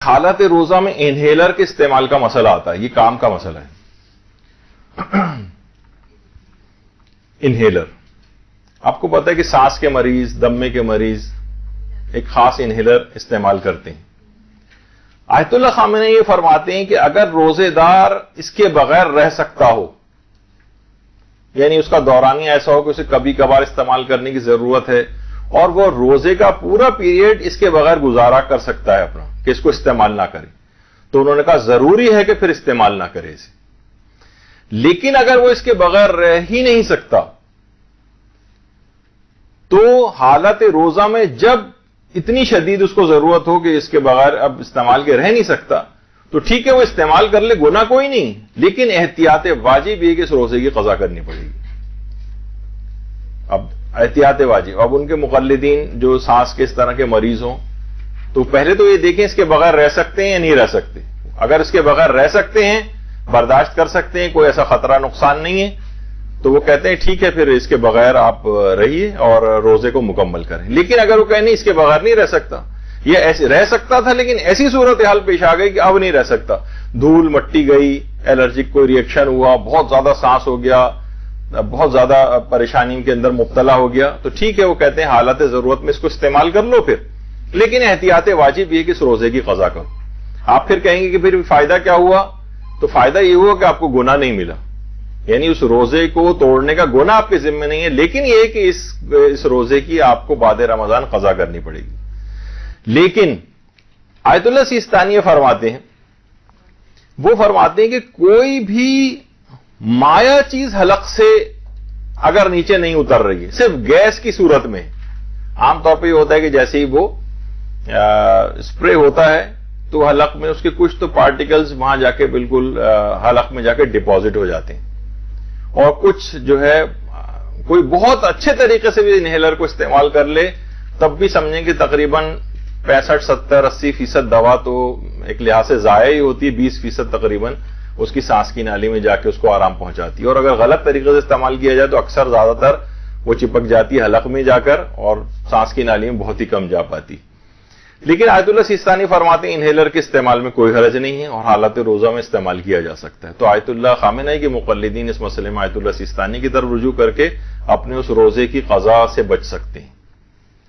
حالت روزہ میں انہیلر کے استعمال کا مسئلہ آتا ہے، یہ کام کا مسئلہ ہے. انہیلر آپ کو پتا ہے کہ سانس کے مریض، دمے کے مریض ایک خاص انہیلر استعمال کرتے ہیں. آیت اللہ خامنہ یہ فرماتے ہیں کہ اگر روزے دار اس کے بغیر رہ سکتا ہو، یعنی اس کا دورانیہ ایسا ہو کہ اسے کبھی کبھار استعمال کرنے کی ضرورت ہے اور وہ روزے کا پورا پیریڈ اس کے بغیر گزارا کر سکتا ہے اپنا، کہ اس کو استعمال نہ کرے، تو انہوں نے کہا ضروری ہے کہ پھر استعمال نہ کرے اسے. لیکن اگر وہ اس کے بغیر رہ ہی نہیں سکتا تو حالت روزہ میں جب اتنی شدید اس کو ضرورت ہو کہ اس کے بغیر اب استعمال کے رہ نہیں سکتا، تو ٹھیک ہے وہ استعمال کر لے، گناہ کوئی نہیں، لیکن احتیاط واجب یہ کہ اس روزے کی قضا کرنی پڑے گی. اب احتیاط واجب، اب ان کے مقلدین جو سانس کے اس طرح کے مریض ہوں تو پہلے تو یہ دیکھیں اس کے بغیر رہ سکتے ہیں یا نہیں رہ سکتے. اگر اس کے بغیر رہ سکتے ہیں، برداشت کر سکتے ہیں، کوئی ایسا خطرہ نقصان نہیں ہے، تو وہ کہتے ہیں ٹھیک ہے پھر اس کے بغیر آپ رہیے اور روزے کو مکمل کریں. لیکن اگر وہ کہیں نہیں اس کے بغیر نہیں رہ سکتا، یہ ایسے رہ سکتا تھا لیکن ایسی صورتحال پیش آ گئی کہ اب نہیں رہ سکتا، دھول مٹی گئی، الرجک کوئی ریئیکشن ہوا، بہت زیادہ سانس ہو گیا، بہت زیادہ پریشانی کے اندر مبتلا ہو گیا، تو ٹھیک ہے وہ کہتے ہیں حالت ضرورت میں اس کو استعمال کر لو پھر، لیکن احتیاط واجب یہ کہ اس روزے کی قضا کرو. آپ پھر کہیں گے کہ پھر فائدہ کیا ہوا؟ تو فائدہ یہ ہوا کہ آپ کو گناہ نہیں ملا، یعنی اس روزے کو توڑنے کا گناہ آپ کے ذمہ نہیں ہے، لیکن یہ کہ اس روزے کی آپ کو بعد رمضان قضا کرنی پڑے گی. لیکن آیت اللہ سیستانی فرماتے ہیں، وہ فرماتے ہیں کہ کوئی بھی مایا چیز حلق سے اگر نیچے نہیں اتر رہی ہے، صرف گیس کی صورت میں، عام طور پہ یہ ہوتا ہے کہ جیسے ہی وہ اسپرے ہوتا ہے تو حلق میں اس کے کچھ تو پارٹیکلز وہاں جا کے بالکل حلق میں جا کے ڈپازٹ ہو جاتے ہیں، اور کچھ جو ہے کوئی بہت اچھے طریقے سے بھی انہیلر کو استعمال کر لے تب بھی سمجھیں کہ تقریباً 65 70 80% دوا تو ایک لحاظ سے ضائع ہی ہوتی ہے، 20% تقریباً اس کی سانس کی نالی میں جا کے اس کو آرام پہنچاتی ہے، اور اگر غلط طریقے سے استعمال کیا جائے تو اکثر زیادہ تر وہ چپک جاتی ہے حلق میں جا کر اور سانس کی نالی میں بہت ہی کم جا پاتی. لیکن آیت اللہ سیستانی فرماتے ہیں انہیلر کے استعمال میں کوئی حرج نہیں ہے اور حالت روزہ میں استعمال کیا جا سکتا ہے. تو آیت اللہ خامنہ کے مقلدین اس مسئلے میں آیت اللہ سیستانی کی طرف رجوع کر کے اپنے اس روزے کی قضا سے بچ سکتے ہیں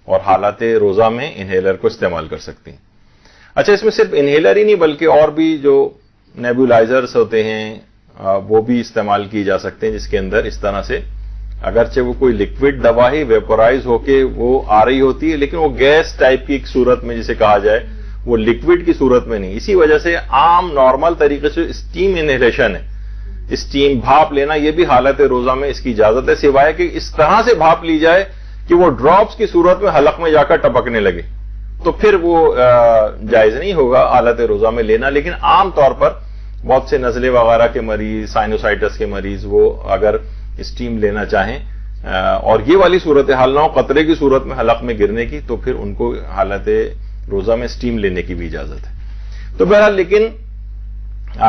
اور حالات روزہ میں انہیلر کو استعمال کر سکتے ہیں. اچھا، اس میں صرف انہیلر ہی نہیں بلکہ اور بھی جو نیبولائزرز ہوتے ہیں وہ بھی استعمال کی جا سکتے ہیں، جس کے اندر اس طرح سے اگرچہ وہ کوئی لکوڈ دوا ہی ویپورائز ہو کے وہ آ رہی ہوتی ہے لیکن وہ گیس ٹائپ کی ایک صورت میں جسے کہا جائے، وہ لکوڈ کی صورت میں نہیں. اسی وجہ سے عام نارمل طریقے سے اسٹیم انہیلیشن ہے، اسٹیم بھاپ لینا، یہ بھی حالت روزہ میں اس کی اجازت ہے، سوائے کہ اس طرح سے بھاپ لی جائے کہ وہ ڈراپس کی صورت میں حلق میں جا کر ٹپکنے لگے، تو پھر وہ جائز نہیں ہوگا حالت روزہ میں لینا. لیکن عام طور پر بہت سے نزلے وغیرہ کے مریض، سائنوسائٹس کے مریض، وہ اگر اسٹیم لینا چاہیں اور یہ والی صورتحال نہ ہو قطرے کی صورت میں حلق میں گرنے کی، تو پھر ان کو حالت روزہ میں اسٹیم لینے کی بھی اجازت ہے. تو بہرحال لیکن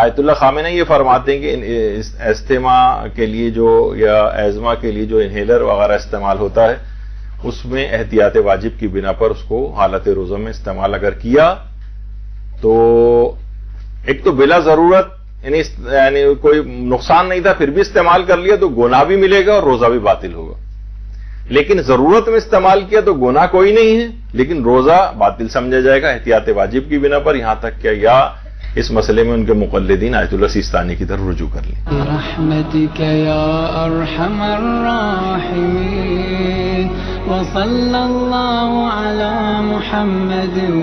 آیت اللہ خامنہ یہ فرماتے ہیں کہ استھما کے لیے جو یا ایزما کے لیے جو انہیلر وغیرہ استعمال ہوتا ہے اس میں احتیاط واجب کی بنا پر اس کو حالت روزہ میں استعمال اگر کیا تو ایک تو بلا ضرورت یعنی کوئی نقصان نہیں تھا پھر بھی استعمال کر لیا تو گناہ بھی ملے گا اور روزہ بھی باطل ہوگا. لیکن ضرورت میں استعمال کیا تو گناہ کوئی نہیں ہے لیکن روزہ باطل سمجھا جائے گا احتیاط واجب کی بنا پر، یہاں تک کہ یا اس مسئلے میں ان کے مقلدین آیت اللہ سیستانی کی طرف رجوع کر لیں. برحمتک یا ارحم الراحمین وصلی اللہ علی محمد و